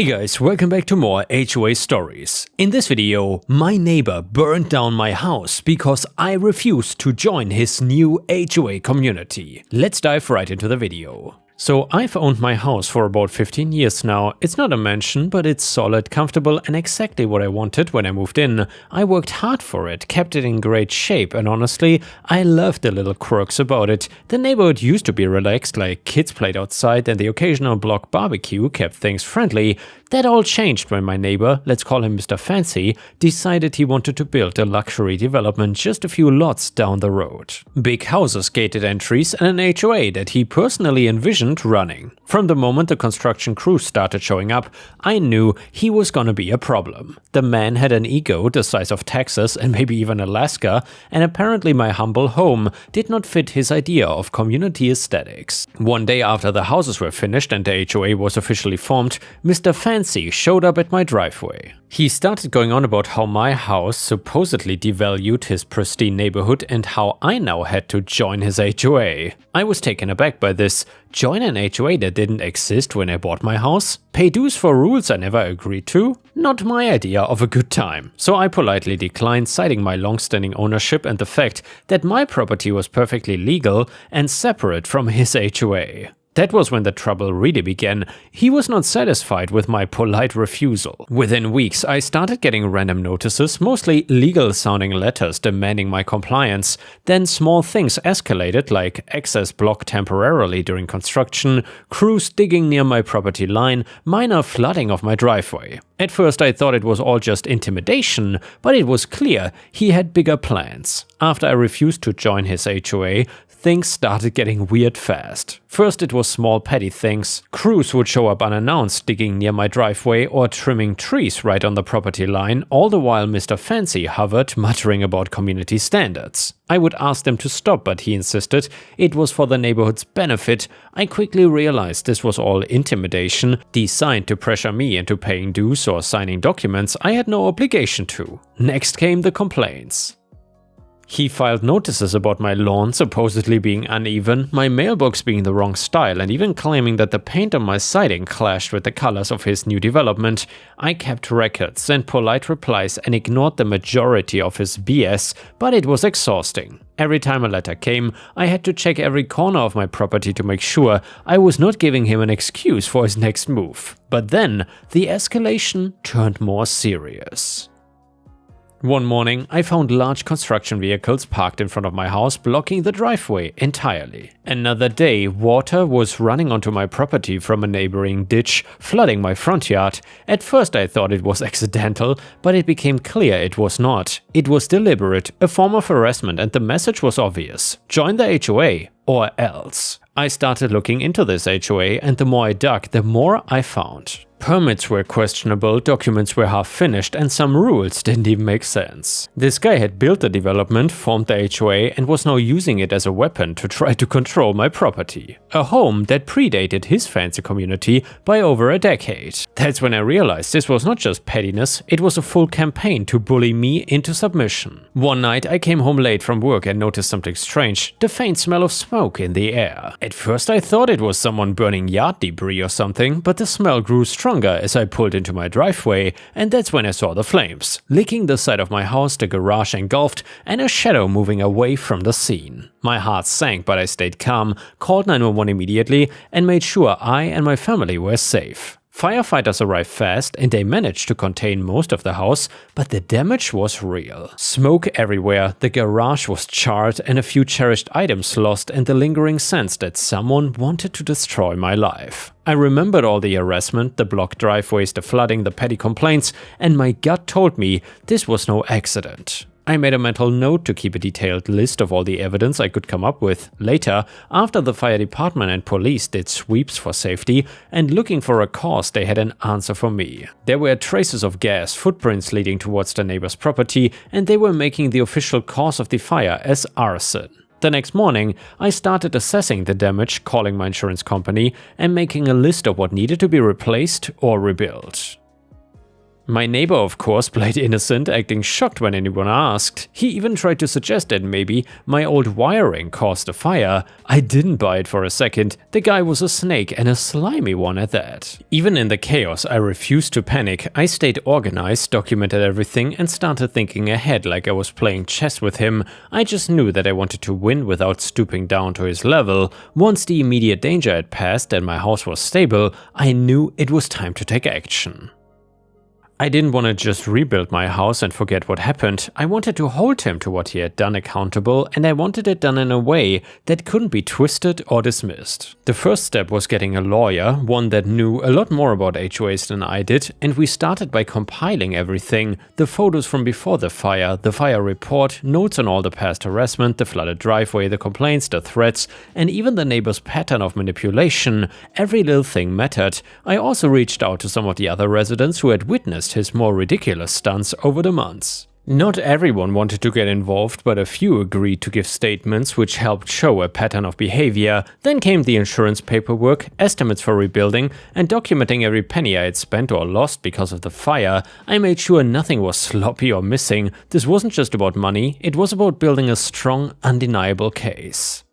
Hey guys, welcome back to more HOA stories. In this video, my neighbor burned down my house because I refused to join his new HOA community. Let's dive right into the video. So I've owned my house for about 15 years now. It's not a mansion, but it's solid, comfortable and exactly what I wanted when I moved in. I worked hard for it, kept it in great shape, and honestly, I loved the little quirks about it. The neighborhood used to be relaxed, like kids played outside and the occasional block barbecue kept things friendly. That all changed when my neighbor, let's call him Mr. Fancy, decided he wanted to build a luxury development just a few lots down the road. Big houses, gated entries and an HOA that he personally envisioned running. From the moment the construction crews started showing up, I knew he was gonna be a problem. The man had an ego the size of Texas and maybe even Alaska, and apparently my humble home did not fit his idea of community aesthetics. One day after the houses were finished and the HOA was officially formed, Mr. Fancy showed up at my driveway. He started going on about how my house supposedly devalued his pristine neighborhood and how I now had to join his HOA. I was taken aback by this. Join an HOA that didn't exist when I bought my house? Pay dues for rules I never agreed to? Not my idea of a good time. So I politely declined, citing my long-standing ownership and the fact that my property was perfectly legal and separate from his HOA. That was when the trouble really began. He was not satisfied with my polite refusal. Within weeks, I started getting random notices, mostly legal-sounding letters demanding my compliance. Then small things escalated, like access blocked temporarily during construction, crews digging near my property line, minor flooding of my driveway. At first I thought it was all just intimidation, but it was clear he had bigger plans. After I refused to join his HOA, things started getting weird fast. First it was small petty things. Crews would show up unannounced, digging near my driveway or trimming trees right on the property line, all the while Mr. Fancy hovered, muttering about community standards. I would ask them to stop, but he insisted it was for the neighborhood's benefit. I quickly realized this was all intimidation, designed to pressure me into paying dues or signing documents I had no obligation to. Next came the complaints. He filed notices about my lawn supposedly being uneven, my mailbox being the wrong style, and even claiming that the paint on my siding clashed with the colors of his new development. I kept records, sent polite replies, and ignored the majority of his BS, but it was exhausting. Every time a letter came, I had to check every corner of my property to make sure I was not giving him an excuse for his next move. But then, the escalation turned more serious. One morning, I found large construction vehicles parked in front of my house, blocking the driveway entirely. Another day, water was running onto my property from a neighboring ditch, flooding my front yard. At first I thought it was accidental, but it became clear it was not. It was deliberate, a form of harassment, and the message was obvious. Join the HOA or else. I started looking into this HOA, and the more I dug, the more I found. Permits were questionable, documents were half finished, and some rules didn't even make sense. This guy had built the development, formed the HOA, and was now using it as a weapon to try to control my property. A home that predated his fancy community by over a decade. That's when I realized this was not just pettiness, it was a full campaign to bully me into submission. One night I came home late from work and noticed something strange, the faint smell of smoke in the air. At first I thought it was someone burning yard debris or something, but the smell grew stronger as I pulled into my driveway, and that's when I saw the flames, licking the side of my house, the garage engulfed, and a shadow moving away from the scene. My heart sank, but I stayed calm, called 911 immediately, and made sure I and my family were safe. Firefighters arrived fast and they managed to contain most of the house, but the damage was real. Smoke everywhere, the garage was charred and a few cherished items lost, and the lingering sense that someone wanted to destroy my life. I remembered all the harassment, the blocked driveways, the flooding, the petty complaints, and my gut told me this was no accident. I made a mental note to keep a detailed list of all the evidence I could come up with. Later, after the fire department and police did sweeps for safety and looking for a cause, they had an answer for me. There were traces of gas, footprints leading towards the neighbor's property, and they were making the official cause of the fire as arson. The next morning, I started assessing the damage, calling my insurance company, and making a list of what needed to be replaced or rebuilt. My neighbor, of course, played innocent, acting shocked when anyone asked. He even tried to suggest that maybe my old wiring caused a fire. I didn't buy it for a second. The guy was a snake, and a slimy one at that. Even in the chaos, I refused to panic. I stayed organized, documented everything, and started thinking ahead like I was playing chess with him. I just knew that I wanted to win without stooping down to his level. Once the immediate danger had passed and my house was stable, I knew it was time to take action. I didn't want to just rebuild my house and forget what happened. I wanted to hold him to what he had done accountable, and I wanted it done in a way that couldn't be twisted or dismissed. The first step was getting a lawyer, one that knew a lot more about HOAs than I did, and we started by compiling everything: the photos from before the fire report, notes on all the past harassment, the flooded driveway, the complaints, the threats, and even the neighbor's pattern of manipulation. Every little thing mattered. I also reached out to some of the other residents who had witnessed his more ridiculous stunts over the months. Not everyone wanted to get involved, but a few agreed to give statements which helped show a pattern of behavior. Then came the insurance paperwork, estimates for rebuilding, and documenting every penny I had spent or lost because of the fire. I made sure nothing was sloppy or missing. This wasn't just about money, it was about building a strong, undeniable case.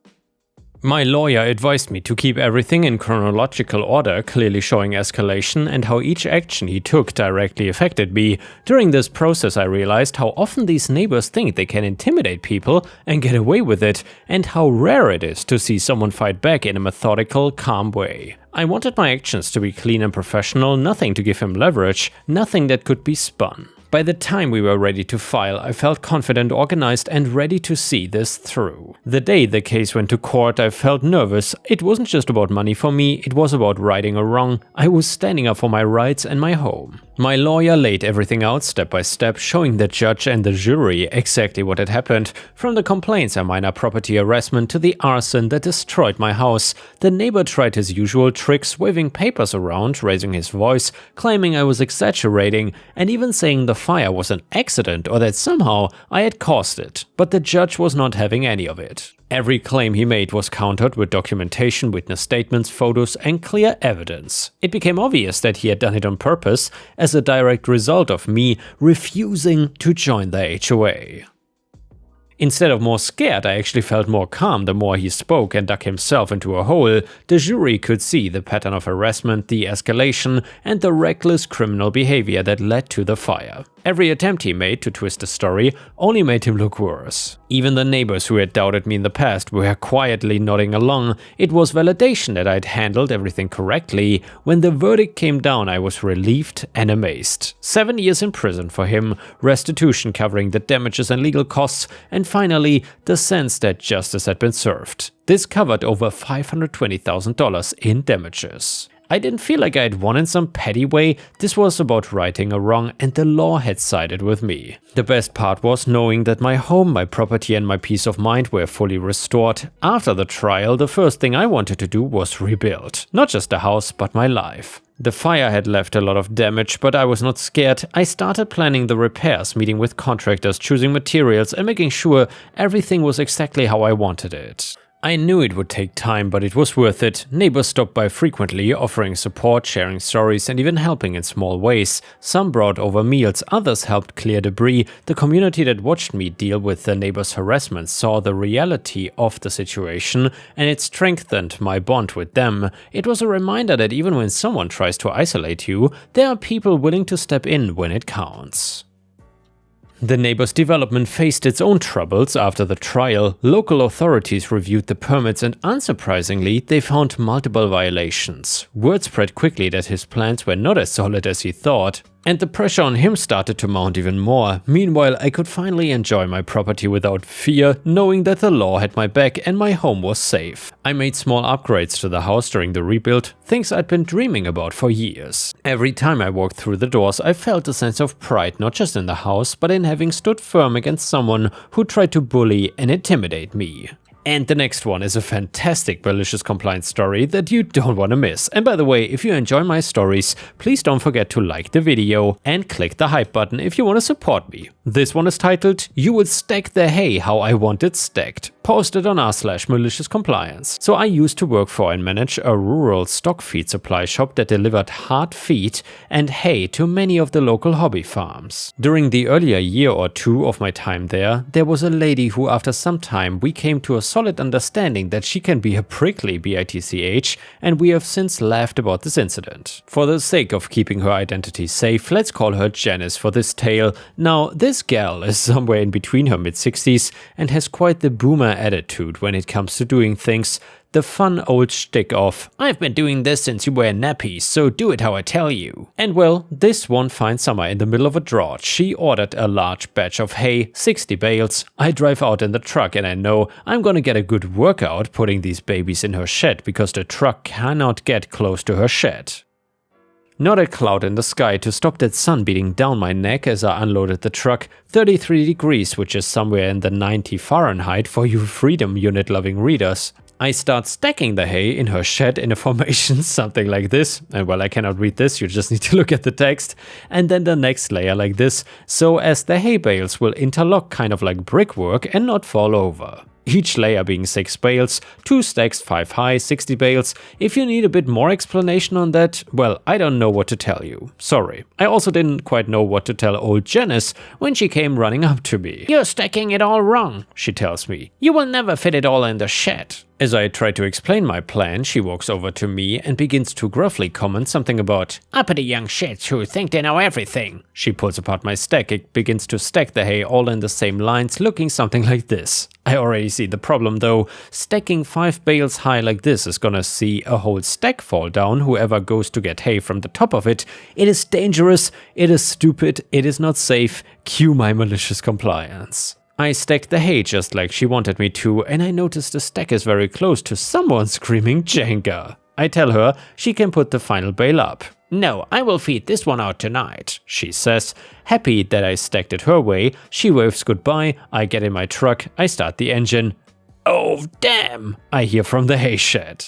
My lawyer advised me to keep everything in chronological order, clearly showing escalation and how each action he took directly affected me. During this process I realized how often these neighbors think they can intimidate people and get away with it, and how rare it is to see someone fight back in a methodical, calm way. I wanted my actions to be clean and professional, nothing to give him leverage, nothing that could be spun. By the time we were ready to file, I felt confident, organized, and ready to see this through. The day the case went to court, I felt nervous. It wasn't just about money for me, it was about righting a wrong. I was standing up for my rights and my home. My lawyer laid everything out step by step, showing the judge and the jury exactly what had happened. From the complaints and minor property harassment to the arson that destroyed my house. The neighbor tried his usual tricks, waving papers around, raising his voice, claiming I was exaggerating, and even saying the fire was an accident or that somehow I had caused it. But the judge was not having any of it. Every claim he made was countered with documentation, witness statements, photos, and clear evidence. It became obvious that he had done it on purpose, as a direct result of me refusing to join the HOA. Instead of more scared, I actually felt more calm the more he spoke and dug himself into a hole. The jury could see the pattern of harassment, the escalation, and the reckless criminal behavior that led to the fire. Every attempt he made to twist the story only made him look worse. Even the neighbors who had doubted me in the past were quietly nodding along. It was validation that I'd handled everything correctly. When the verdict came down, I was relieved and amazed. 7 years in prison for him, restitution covering the damages and legal costs, and finally, the sense that justice had been served. This covered over $520,000 in damages. I didn't feel like I had won in some petty way. This was about righting a wrong, and the law had sided with me. The best part was knowing that my home, my property, and my peace of mind were fully restored. After the trial, the first thing I wanted to do was rebuild. Not just the house, but my life. The fire had left a lot of damage, but I was not scared. I started planning the repairs, meeting with contractors, choosing materials, and making sure everything was exactly how I wanted it. I knew it would take time, but it was worth it. Neighbors stopped by frequently, offering support, sharing stories, and even helping in small ways. Some brought over meals, others helped clear debris. The community that watched me deal with the neighbors' harassment saw the reality of the situation, and it strengthened my bond with them. It was a reminder that even when someone tries to isolate you, there are people willing to step in when it counts. The neighbor's development faced its own troubles after the trial. Local authorities reviewed the permits and unsurprisingly, they found multiple violations. Word spread quickly that his plans were not as solid as he thought, and the pressure on him started to mount even more. Meanwhile, I could finally enjoy my property without fear, knowing that the law had my back and my home was safe. I made small upgrades to the house during the rebuild, things I'd been dreaming about for years. Every time I walked through the doors, I felt a sense of pride not just in the house, but in having stood firm against someone who tried to bully and intimidate me. And the next one is a fantastic malicious compliance story that you don't want to miss. And by the way, if you enjoy my stories, please don't forget to like the video and click the hype button if you want to support me. This one is titled, "You Will Stack the Hay How I Want It Stacked," posted on r/malicious compliance. So I used to work for and manage a rural stock feed supply shop that delivered hard feed and hay to many of the local hobby farms. During the earlier year or two of my time there was a lady who after some time we came to a solid understanding that she can be a prickly bitch, and we have since laughed about this incident. For the sake of keeping her identity safe, let's call her Janice for this tale. Now, this gal is somewhere in between her mid-60s and has quite the boomer attitude when it comes to doing things. The fun old shtick of, "I've been doing this since you were nappies, so do it how I tell you." And well, this one fine summer in the middle of a drought, she ordered a large batch of hay, 60 bales. I drive out in the truck and I know I'm gonna get a good workout putting these babies in her shed because the truck cannot get close to her shed. Not a cloud in the sky to stop that sun beating down my neck as I unloaded the truck, 33 degrees, which is somewhere in the 90 Fahrenheit for you freedom unit loving readers. I start stacking the hay in her shed in a formation something like this, and well, I cannot read this, you just need to look at the text, and then the next layer like this, so as the hay bales will interlock kind of like brickwork and not fall over. Each layer being 6 bales, 2 stacks 5 high, 60 bales. If you need a bit more explanation on that, well, I don't know what to tell you. Sorry. I also didn't quite know what to tell old Janice when she came running up to me. "You're stacking it all wrong," she tells me. "You will never fit it all in the shed." As I try to explain my plan, she walks over to me and begins to gruffly comment something about uppity young shits who think they know everything. She pulls apart my stack, it begins to stack the hay all in the same lines, looking something like this. I already see the problem though. Stacking 5 bales high like this is gonna see a whole stack fall down, whoever goes to get hay from the top of it. It is dangerous, it is stupid, it is not safe. Cue my malicious compliance. I stacked the hay just like she wanted me to, and I notice the stack is very close to someone screaming Jenga. I tell her she can put the final bale up. "No, I will feed this one out tonight," she says. Happy that I stacked it her way, she waves goodbye, I get in my truck, I start the engine. "Oh damn," I hear from the hay shed.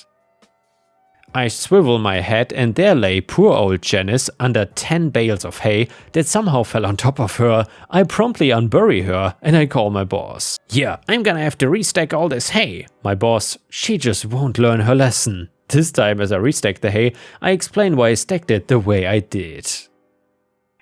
I swivel my head and there lay poor old Janice under 10 bales of hay that somehow fell on top of her. I promptly unbury her and I call my boss. "Yeah, I'm gonna have to restack all this hay." My boss, she just won't learn her lesson. This time as I restack the hay, I explain why I stacked it the way I did.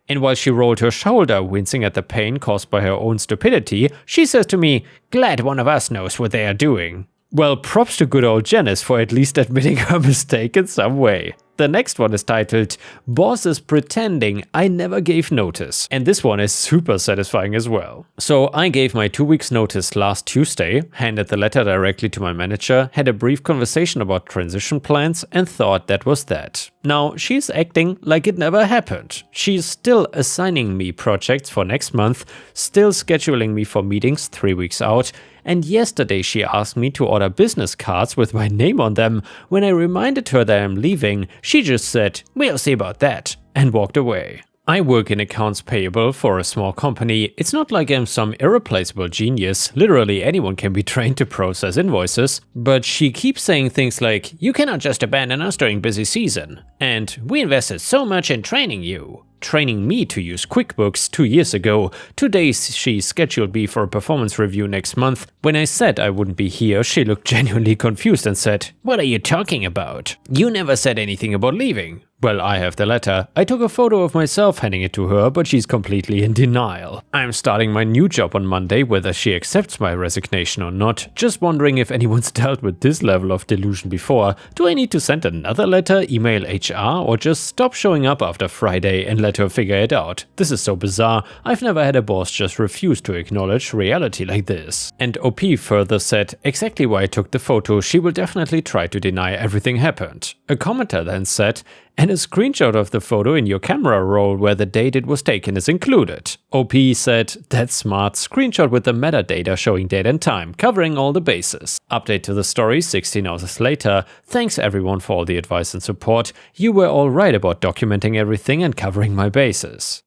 And while she rolled her shoulder, wincing at the pain caused by her own stupidity, she says to me, "Glad one of us knows what they are doing." Well, props to good old Janice for at least admitting her mistake in some way. The next one is titled, "Boss is Pretending I Never Gave Notice," and this one is super satisfying as well. So I gave my 2 weeks notice last Tuesday, handed the letter directly to my manager, had a brief conversation about transition plans and thought that was that. Now she's acting like it never happened. She's still assigning me projects for next month, still scheduling me for meetings 3 weeks out, and yesterday she asked me to order business cards with my name on them. When I reminded her that I'm leaving, she just said, "We'll see about that," and walked away. I work in accounts payable for a small company. It's not like I'm some irreplaceable genius, literally anyone can be trained to process invoices, but she keeps saying things like, "You cannot just abandon us during busy season," and "We invested so much in training you." Training me to use QuickBooks 2 years ago. Today she scheduled me for a performance review next month. When I said I wouldn't be here, she looked genuinely confused and said, "What are you talking about? You never said anything about leaving." Well, I have the letter. I took a photo of myself handing it to her, but she's completely in denial. I'm starting my new job on Monday, whether she accepts my resignation or not. Just wondering if anyone's dealt with this level of delusion before. Do I need to send another letter, email HR, or just stop showing up after Friday and let her figure it out? This is so bizarre. I've never had a boss just refuse to acknowledge reality like this. And OP further said exactly why I took the photo. She will definitely try to deny everything happened. A commenter then said, "And a screenshot of the photo in your camera roll where the date it was taken is included." OP said, "That's smart, screenshot with the metadata showing date and time, covering all the bases." Update to the story 16 hours later. Thanks everyone for all the advice and support. You were all right about documenting everything and covering my bases.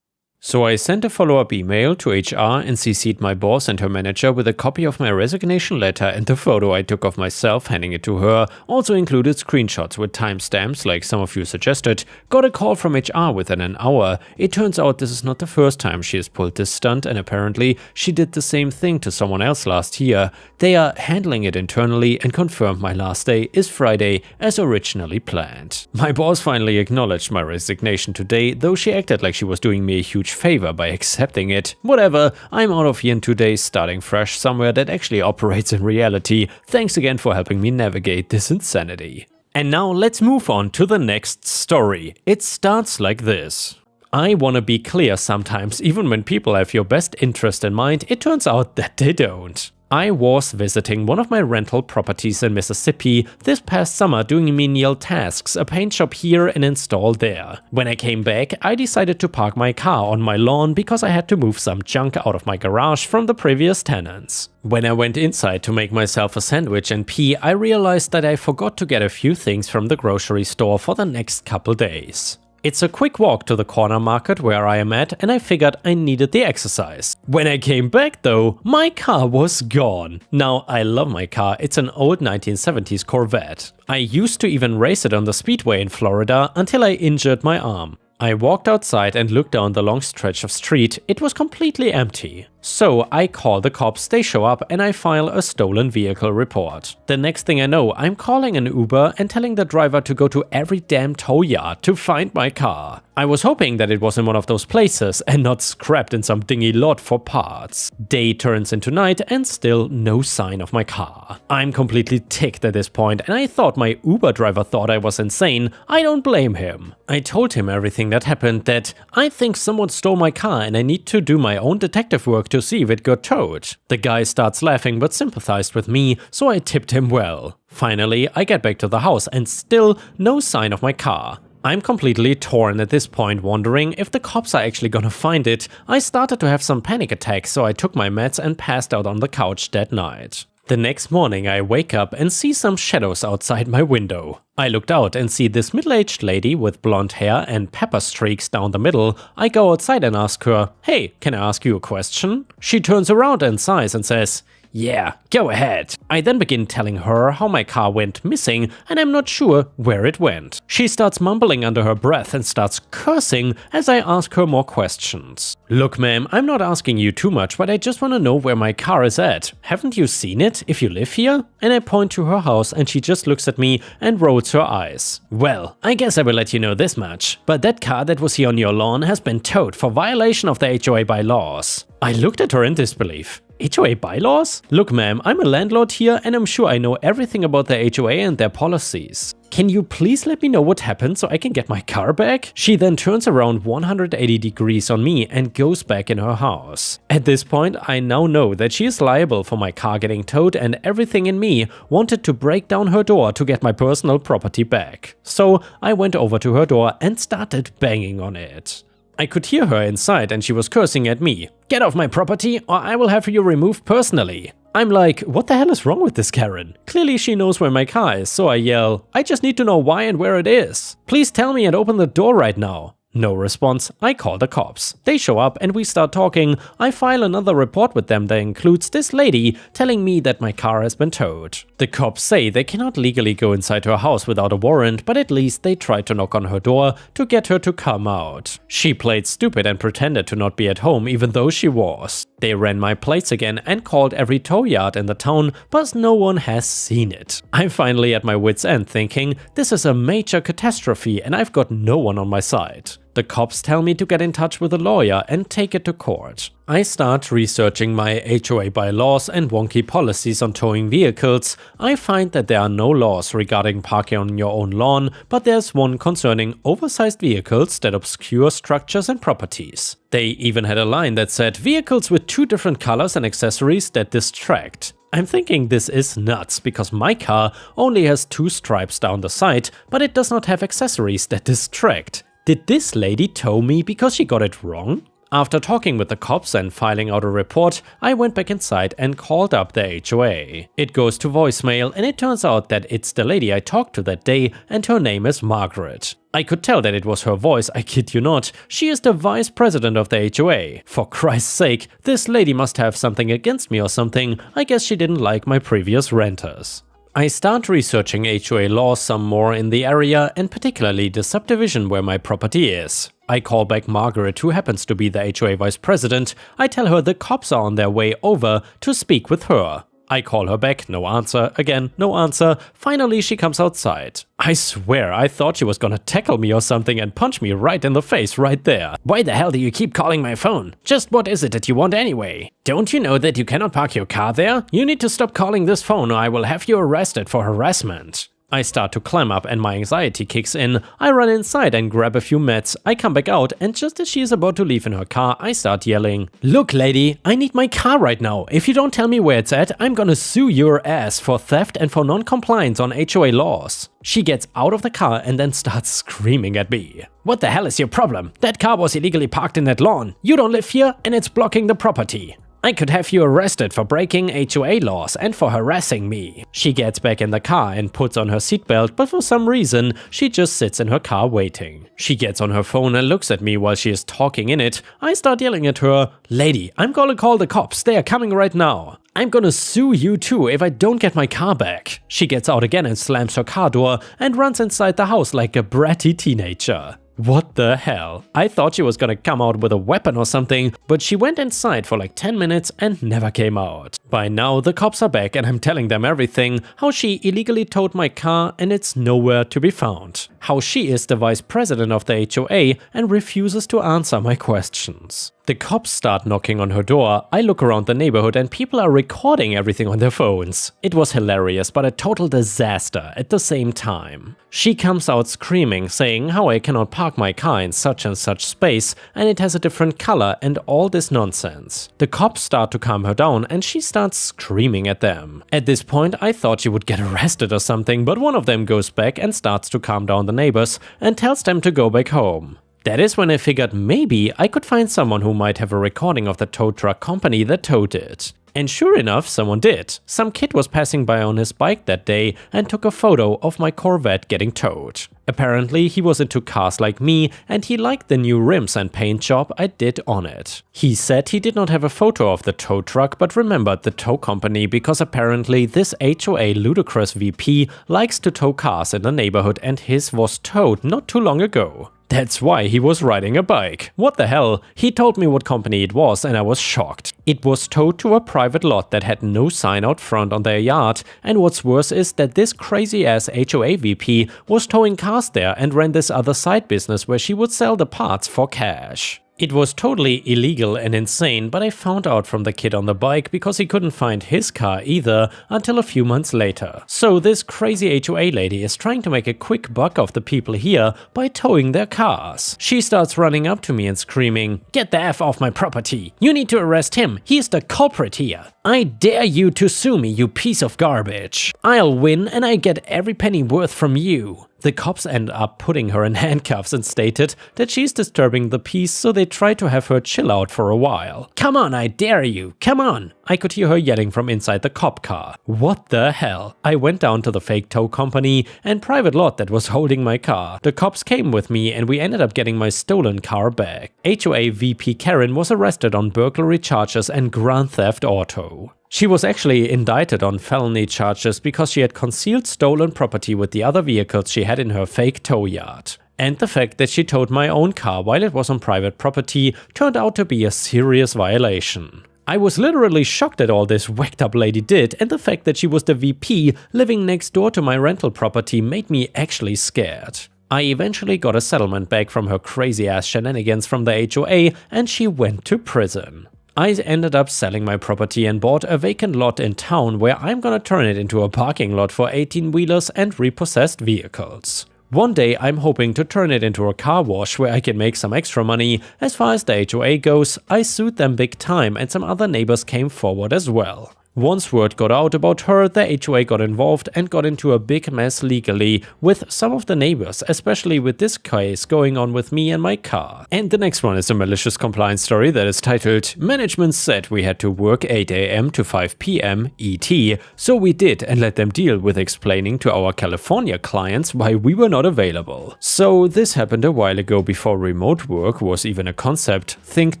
So I sent a follow-up email to HR and CC'd my boss and her manager with a copy of my resignation letter, and the photo I took of myself handing it to her also included screenshots with timestamps like some of you suggested. Got a call from HR within an hour. It turns out this is not the first time she has pulled this stunt, and apparently she did the same thing to someone else last year. They are handling it internally and confirmed my last day is Friday as originally planned. My boss finally acknowledged my resignation today, though she acted like she was doing me a huge favor by accepting it. Whatever, I'm out of here in 2 days, starting fresh somewhere that actually operates in reality. Thanks again for helping me navigate this insanity. And now let's move on to the next story. It starts like this. I wanna be clear, sometimes even when people have your best interest in mind, it turns out that they don't. I was visiting one of my rental properties in Mississippi this past summer doing menial tasks, a paint job here and install there. When I came back, I decided to park my car on my lawn because I had to move some junk out of my garage from the previous tenants. When I went inside to make myself a sandwich and pee, I realized that I forgot to get a few things from the grocery store for the next couple days. It's a quick walk to the corner market where I am at, and I figured I needed the exercise. When I came back though, my car was gone. Now, I love my car, it's an old 1970s Corvette. I used to even race it on the speedway in Florida until I injured my arm. I walked outside and looked down the long stretch of street. It was completely empty. So I call the cops, they show up, and I file a stolen vehicle report. The next thing I know, I'm calling an Uber and telling the driver to go to every damn tow yard to find my car. I was hoping that it was in one of those places and not scrapped in some dingy lot for parts. Day turns into night and still no sign of my car. I'm completely ticked at this point, and I thought my Uber driver thought I was insane. I don't blame him. I told him everything that happened, that I think someone stole my car and I need to do my own detective work to see if it got towed. The guy starts laughing but sympathized with me, so I tipped him well. Finally, I get back to the house and still no sign of my car. I'm completely torn at this point, wondering if the cops are actually gonna find it. I started to have some panic attacks, so I took my meds and passed out on the couch that night. The next morning I wake up and see some shadows outside my window. I looked out and see this middle-aged lady with blonde hair and pepper streaks down the middle. I go outside and ask her, "Hey, can I ask you a question?" She turns around and sighs and says, "Yeah, go ahead." I then begin telling her how my car went missing and I'm not sure where it went. She starts mumbling under her breath and starts cursing as I ask her more questions. "Look ma'am, I'm not asking you too much, but I just want to know where my car is at. Haven't you seen it if you live here?" And I point to her house and she just looks at me and rolls her eyes. "Well, I guess I will let you know this much, but that car that was here on your lawn has been towed for violation of the HOA bylaws." I looked at her in disbelief. HOA bylaws? Look ma'am, I'm a landlord here and I'm sure I know everything about the HOA and their policies. Can you please let me know what happened so I can get my car back? She then turns around 180 degrees on me and goes back in her house. At this point, I now know that she is liable for my car getting towed, and everything in me wanted to break down her door to get my personal property back. So I went over to her door and started banging on it. I could hear her inside and she was cursing at me. "Get off my property or I will have you removed personally." I'm like, what the hell is wrong with this Karen? Clearly she knows where my car is, so I yell, "I just need to know why and where it is. Please tell me and open the door right now." No response. I call the cops. They show up and we start talking. I file another report with them that includes this lady telling me that my car has been towed. The cops say they cannot legally go inside her house without a warrant, but at least they tried to knock on her door to get her to come out. She played stupid and pretended to not be at home even though she was. They ran my plates again and called every tow yard in the town, but no one has seen it. I'm finally at my wit's end thinking, this is a major catastrophe and I've got no one on my side. The cops tell me to get in touch with a lawyer and take it to court. I start researching my HOA bylaws and wonky policies on towing vehicles. I find that there are no laws regarding parking on your own lawn, but there's one concerning oversized vehicles that obscure structures and properties. They even had a line that said vehicles with 2 different colors and accessories that distract. I'm thinking this is nuts because my car only has 2 stripes down the side, but it does not have accessories that distract. Did this lady tow me because she got it wrong? After talking with the cops and filing out a report, I went back inside and called up the HOA. It goes to voicemail and it turns out that it's the lady I talked to that day and her name is Margaret. I could tell that it was her voice, I kid you not. She is the vice president of the HOA. For Christ's sake, this lady must have something against me or something. I guess she didn't like my previous renters. I start researching HOA laws some more in the area and particularly the subdivision where my property is. I call back Margaret, who happens to be the HOA vice president. I tell her the cops are on their way over to speak with her. I call her back, no answer, again, no answer. Finally, she comes outside. I swear, I thought she was gonna tackle me or something and punch me right in the face right there. Why the hell do you keep calling my phone? Just what is it that you want anyway? Don't you know that you cannot park your car there? You need to stop calling this phone or I will have you arrested for harassment. I start to climb up and my anxiety kicks in. I run inside and grab a few meds. I come back out and just as she is about to leave in her car, I start yelling, "Look lady, I need my car right now. If you don't tell me where it's at, I'm gonna sue your ass for theft and for non-compliance on HOA laws." She gets out of the car and then starts screaming at me. "What the hell is your problem? That car was illegally parked in that lawn. You don't live here and it's blocking the property. I could have you arrested for breaking HOA laws and for harassing me." She gets back in the car and puts on her seatbelt, but for some reason, she just sits in her car waiting. She gets on her phone and looks at me while she is talking in it. I start yelling at her, "Lady, I'm gonna call the cops, they are coming right now. I'm gonna sue you too if I don't get my car back." She gets out again and slams her car door and runs inside the house like a bratty teenager. What the hell? I thought she was gonna come out with a weapon or something, but she went inside for like 10 minutes and never came out. By now the cops are back and I'm telling them everything, how she illegally towed my car and it's nowhere to be found. How she is the vice president of the HOA and refuses to answer my questions. The cops start knocking on her door. I look around the neighborhood and people are recording everything on their phones. It was hilarious but a total disaster at the same time. She comes out screaming, saying how I cannot park my car in such and such space and it has a different color and all this nonsense. The cops start to calm her down and she starts screaming at them. At this point I thought she would get arrested or something, but one of them goes back and starts to calm down the neighbors and tells them to go back home. That is when I figured maybe I could find someone who might have a recording of the tow truck company that towed it. And sure enough, someone did. Some kid was passing by on his bike that day and took a photo of my Corvette getting towed. Apparently he was into cars like me and he liked the new rims and paint job I did on it. He said he did not have a photo of the tow truck but remembered the tow company because apparently this HOA ludicrous VP likes to tow cars in the neighborhood and his was towed not too long ago. That's why he was riding a bike. What the hell? He told me what company it was and I was shocked. It was towed to a private lot that had no sign out front on their yard, and what's worse is that this crazy ass HOA VP was towing cars there and ran this other side business where she would sell the parts for cash. It was totally illegal and insane, but I found out from the kid on the bike because he couldn't find his car either until a few months later. So this crazy HOA lady is trying to make a quick buck off the people here by towing their cars. She starts running up to me and screaming, "Get the F off my property! You need to arrest him! He's the culprit here! I dare you to sue me, you piece of garbage! I'll win and I get every penny worth from you!" The cops end up putting her in handcuffs and stated that she's disturbing the peace, so they try to have her chill out for a while. "Come on, I dare you, come on!" I could hear her yelling from inside the cop car. What the hell? I went down to the fake tow company and private lot that was holding my car. The cops came with me and we ended up getting my stolen car back. HOA VP Karen was arrested on burglary charges and grand theft auto. She was actually indicted on felony charges because she had concealed stolen property with the other vehicles she had in her fake tow yard. And the fact that she towed my own car while it was on private property turned out to be a serious violation. I was literally shocked at all this whacked up lady did, and the fact that she was the VP living next door to my rental property made me actually scared. I eventually got a settlement back from her crazy ass shenanigans from the HOA and she went to prison. I ended up selling my property and bought a vacant lot in town where I'm gonna turn it into a parking lot for 18-wheelers and repossessed vehicles. One day I'm hoping to turn it into a car wash where I can make some extra money. As far as the HOA goes, I sued them big time and some other neighbors came forward as well. Once word got out about her, the HOA got involved and got into a big mess legally with some of the neighbors, especially with this case going on with me and my car. And the next one is a malicious compliance story that is titled "Management said we had to work 8 AM to 5 PM ET, so we did and let them deal with explaining to our California clients why we were not available." So this happened a while ago, before remote work was even a concept. Think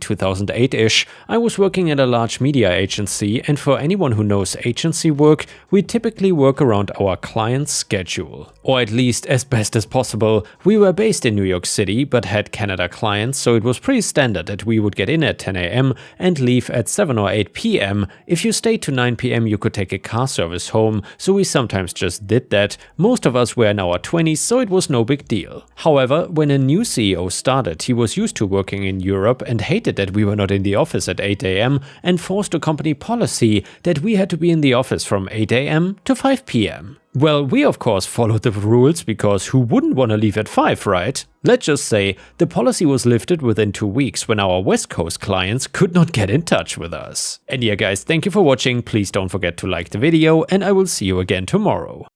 2008-ish. I was working at a large media agency, and for anyone who knows agency work, we typically work around our client's schedule. Or at least as best as possible. We were based in New York City but had Canada clients, so it was pretty standard that we would get in at 10 AM and leave at 7 or 8 PM. If you stayed to 9 PM you could take a car service home, so we sometimes just did that. Most of us were in our 20s, so it was no big deal. However, when a new CEO started, he was used to working in Europe and hated that we were not in the office at 8 AM and forced a company policy that we had to be in the office from 8 AM to 5 PM. Well, we of course followed the rules, because who wouldn't want to leave at 5, right? Let's just say the policy was lifted within 2 weeks when our West Coast clients could not get in touch with us. And yeah guys, thank you for watching, please don't forget to like the video and I will see you again tomorrow.